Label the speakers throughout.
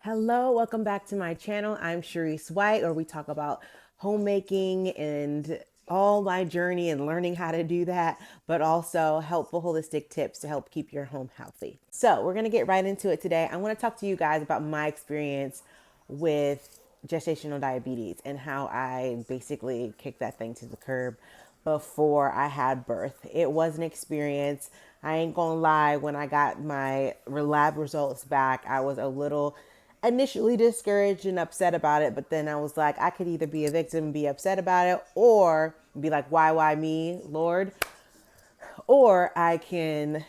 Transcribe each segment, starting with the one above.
Speaker 1: Hello, welcome back to my channel. I'm Sharice White, where we talk about homemaking and all my journey and learning how to do that, but also helpful holistic tips to help keep your home healthy. So, we're going to get right into it today. I want to talk to you guys about my experience with gestational diabetes and how I basically kicked that thing to the curb before I had birth. It was an experience. I ain't gonna lie, when I got my lab results back, I was a little initially discouraged and upset about it, but then I was like, I could either be a victim and be upset about it, or be like, why me, Lord? Or I can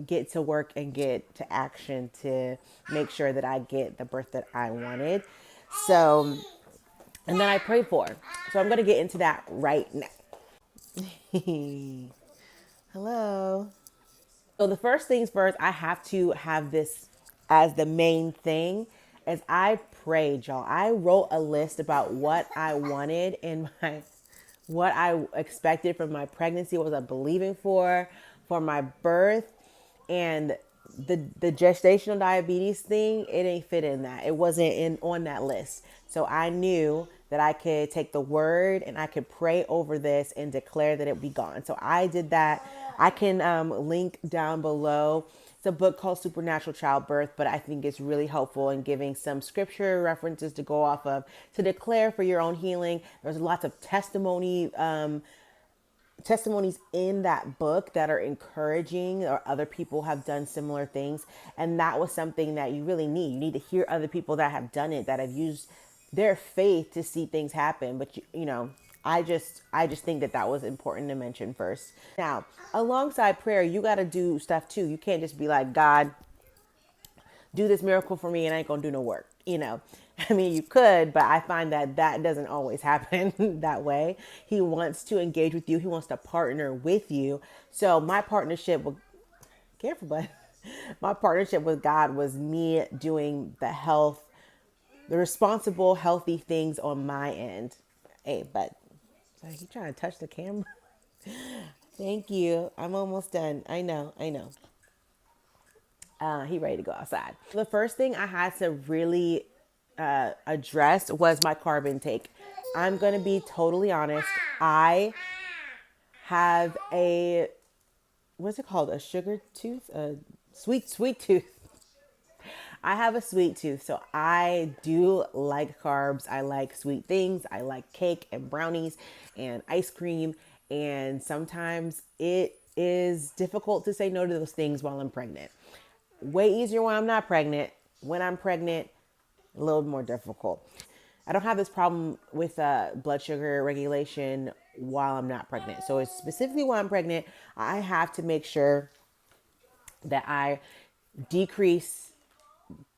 Speaker 1: get to work and get to action to make sure that I get the birth that I wanted. So, and then I prayed for. So I'm going to get into that right now. Hello. So the first things first, I have to have this as the main thing. As I prayed, y'all, I wrote a list about what I wanted in my, what I expected from my pregnancy, what was I believing for my birth, and the gestational diabetes thing. It ain't fit in that. It wasn't in on that list. So I knew that I could take the word and I could pray over this and declare that it be gone. So I did that. I can link down below. It's a book called Supernatural Childbirth, but I think it's really helpful in giving some scripture references to go off of to declare for your own healing. There's lots of testimonies in that book that are encouraging, or other people have done similar things. And that was something that you really need. You need to hear other people that have done it, that have used their faith to see things happen. But I just think that that was important to mention first. Now, alongside prayer, you got to do stuff too. You can't just be like, God, do this miracle for me and I ain't gonna do no work. I mean, you could, but I find that that doesn't always happen that way. He wants to engage with you. He wants to partner with you. So my partnership with, careful, bud. My partnership with God was me doing the responsible, healthy things on my end. Hey, but sorry, you trying to touch the camera? Thank you. I'm almost done. I know. I know. He ready to go outside. The first thing I had to really address was my carb intake. I'm gonna be totally honest. I have a, what's it called? A sugar tooth? A sweet tooth. I have a sweet tooth, so I do like carbs. I like sweet things. I like cake and brownies and ice cream. And sometimes it is difficult to say no to those things while I'm pregnant. Way easier when I'm not pregnant. When I'm pregnant, a little more difficult. I don't have this problem with blood sugar regulation while I'm not pregnant. So it's specifically while I'm pregnant, I have to make sure that I decrease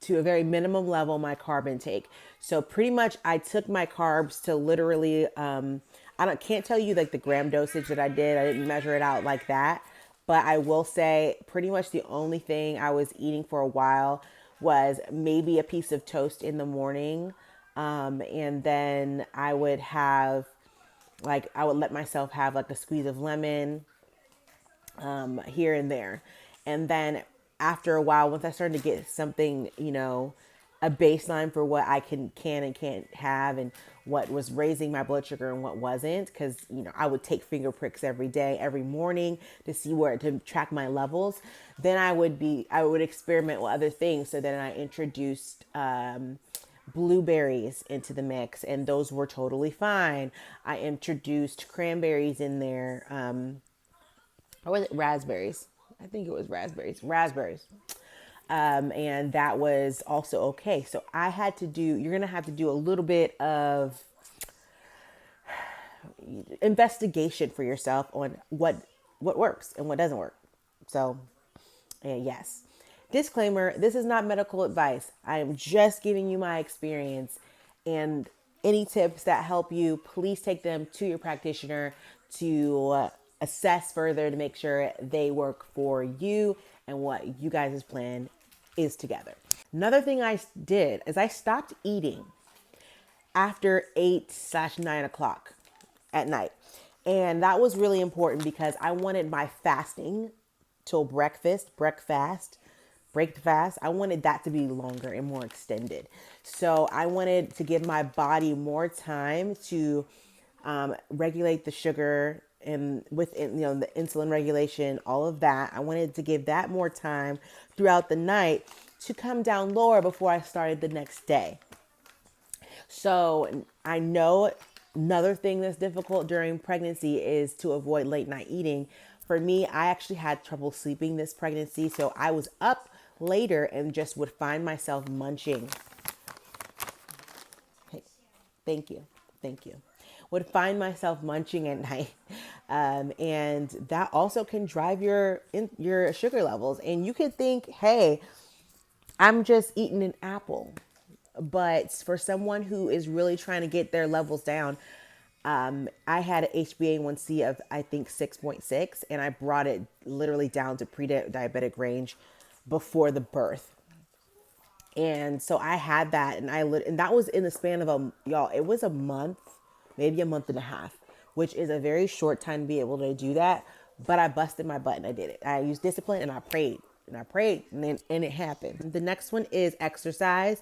Speaker 1: to a very minimum level my carb intake. So pretty much I took my carbs to literally can't tell you like the gram dosage that I did. I didn't measure it out like that. But I will say pretty much the only thing I was eating for a while was maybe a piece of toast in the morning. And then I would let myself have like a squeeze of lemon here and there. And then after a while, once I started to get something, a baseline for what I can and can't have, and what was raising my blood sugar and what wasn't, because I would take finger pricks every day, every morning, to see where to track my levels. Then I would experiment with other things. So then I introduced blueberries into the mix, and those were totally fine. I introduced cranberries in there, or was it raspberries? I think it was raspberries. Raspberries. And that was also okay. So you're going to have to do a little bit of investigation for yourself on what works and what doesn't work. So, yes. Disclaimer, this is not medical advice. I am just giving you my experience, and any tips that help you, please take them to your practitioner to assess further to make sure they work for you and what you guys' plan is together. Another thing I did is I stopped eating after 8/9 o'clock at night. And that was really important because I wanted my fasting till breakfast break the fast, I wanted that to be longer and more extended. So I wanted to give my body more time to regulate the sugar and within, the insulin regulation, all of that. I wanted to give that more time throughout the night to come down lower before I started the next day. So I know another thing that's difficult during pregnancy is to avoid late night eating. For me, I actually had trouble sleeping this pregnancy, so I was up later and just would find myself munching. Hey, thank you. Thank you. Would find myself munching at night. And that also can drive your sugar levels. And you could think, hey, I'm just eating an apple. But for someone who is really trying to get their levels down, I had an HbA1c of, I think, 6.6, and I brought it literally down to pre-diabetic range before the birth. And so I had that, and that was in the span of y'all, it was a month, maybe a month and a half, which is a very short time to be able to do that. But I busted my butt and I did it. I used discipline and I prayed and I prayed, and it happened. The next one is exercise.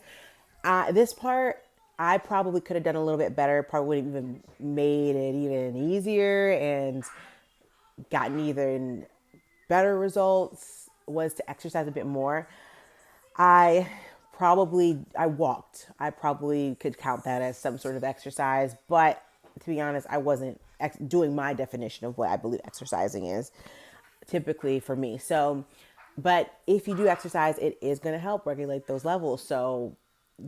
Speaker 1: This part, I probably could have done a little bit better. Probably would have even made it even easier and gotten even better results, was to exercise a bit more. I walked. I probably could count that as some sort of exercise, but to be honest, I wasn't doing my definition of what I believe exercising is typically for me. So, but if you do exercise, it is going to help regulate those levels. So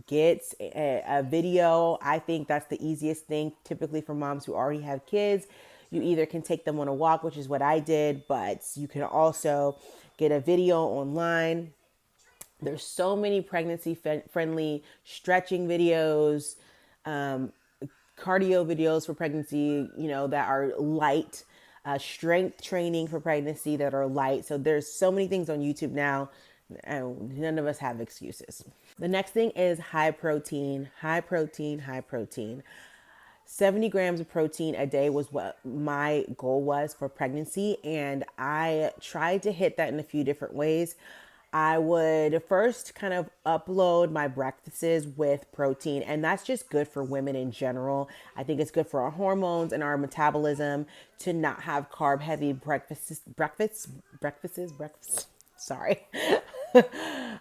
Speaker 1: get a video. I think that's the easiest thing typically for moms who already have kids. You either can take them on a walk, which is what I did, but you can also get a video online. There's so many pregnancy friendly stretching videos, cardio videos for pregnancy, that are light, strength training for pregnancy that are light. So there's so many things on YouTube now, and none of us have excuses. The next thing is high protein, high protein, high protein. 70 grams of protein a day was what my goal was for pregnancy, and I tried to hit that in a few different ways. I would first kind of upload my breakfasts with protein, and that's just good for women in general. I think it's good for our hormones and our metabolism to not have carb heavy breakfasts. Sorry.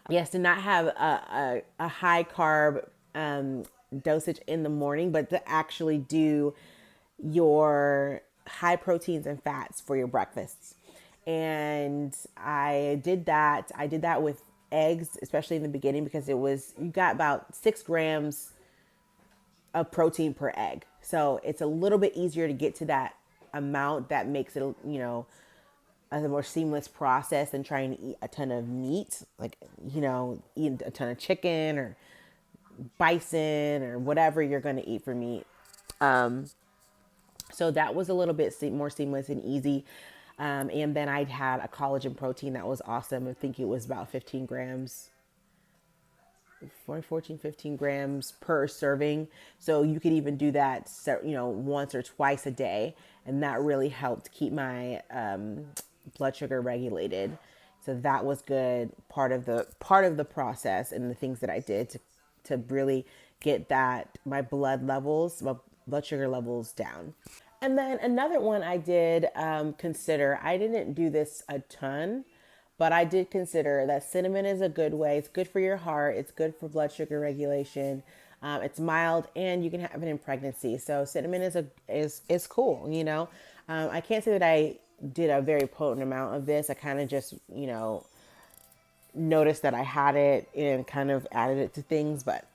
Speaker 1: Yes, to not have a high carb dosage in the morning, but to actually do your high proteins and fats for your breakfasts. And I did that. I did that with eggs, especially in the beginning, because you got about 6 grams of protein per egg. So it's a little bit easier to get to that amount. That makes it, a more seamless process than trying to eat a ton of meat, like, eating a ton of chicken or bison or whatever you're going to eat for meat. So that was a little bit more seamless and easy. And then I'd had a collagen protein that was awesome. I think it was about 15 grams, 14, 15 grams per serving. So you could even do that, once or twice a day. And that really helped keep my blood sugar regulated. So that was good. Part of the process and the things that I did to really get my blood sugar levels down. And then another one I did consider, I didn't do this a ton, but I did consider that cinnamon is a good way. It's good for your heart. It's good for blood sugar regulation. It's mild, and you can have it in pregnancy. So cinnamon is cool, I can't say that I did a very potent amount of this. I kind of just, noticed that I had it and kind of added it to things, but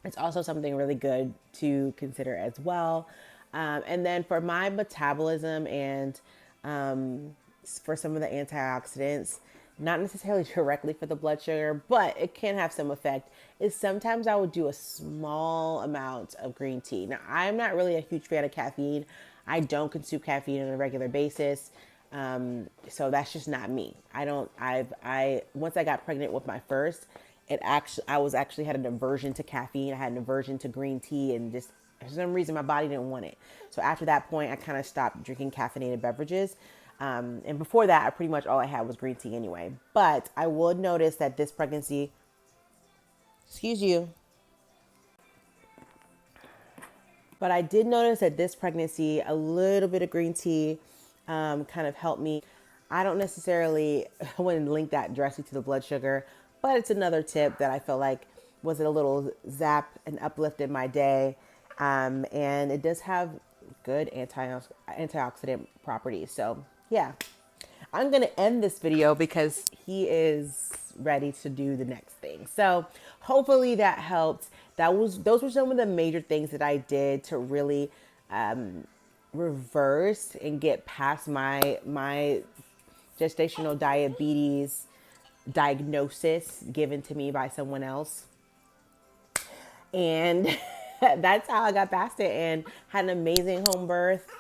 Speaker 1: it's also something really good to consider as well. And then for my metabolism and for some of the antioxidants, not necessarily directly for the blood sugar, but it can have some effect, is sometimes I would do a small amount of green tea. Now, I'm not really a huge fan of caffeine. I don't consume caffeine on a regular basis. So that's just not me. Once I got pregnant with my first, I had an aversion to caffeine. I had an aversion to green tea, and just for some reason my body didn't want it. So after that point, I kind of stopped drinking caffeinated beverages. And before that, I pretty much all I had was green tea anyway. But I would notice that this pregnancy, excuse you, but I did notice that this pregnancy, a little bit of green tea kind of helped me. I don't necessarily, I wouldn't link that directly to the blood sugar, but it's another tip that I feel like was a little zap and uplift in my day. And it does have good antioxidant properties. So yeah, I'm going to end this video because he is ready to do the next thing. So hopefully that helped. Those were some of the major things that I did to really reverse and get past my gestational diabetes diagnosis given to me by someone else. And that's how I got past it and had an amazing home birth.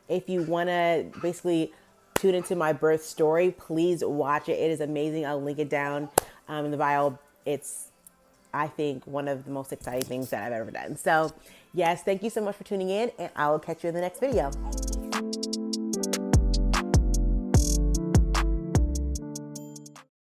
Speaker 1: If you want to basically tune into my birth story, please watch it. It is amazing. I'll link it down in the bio. It's, I think, one of the most exciting things that I've ever done. So yes, thank you so much for tuning in, and I will catch you in the next video.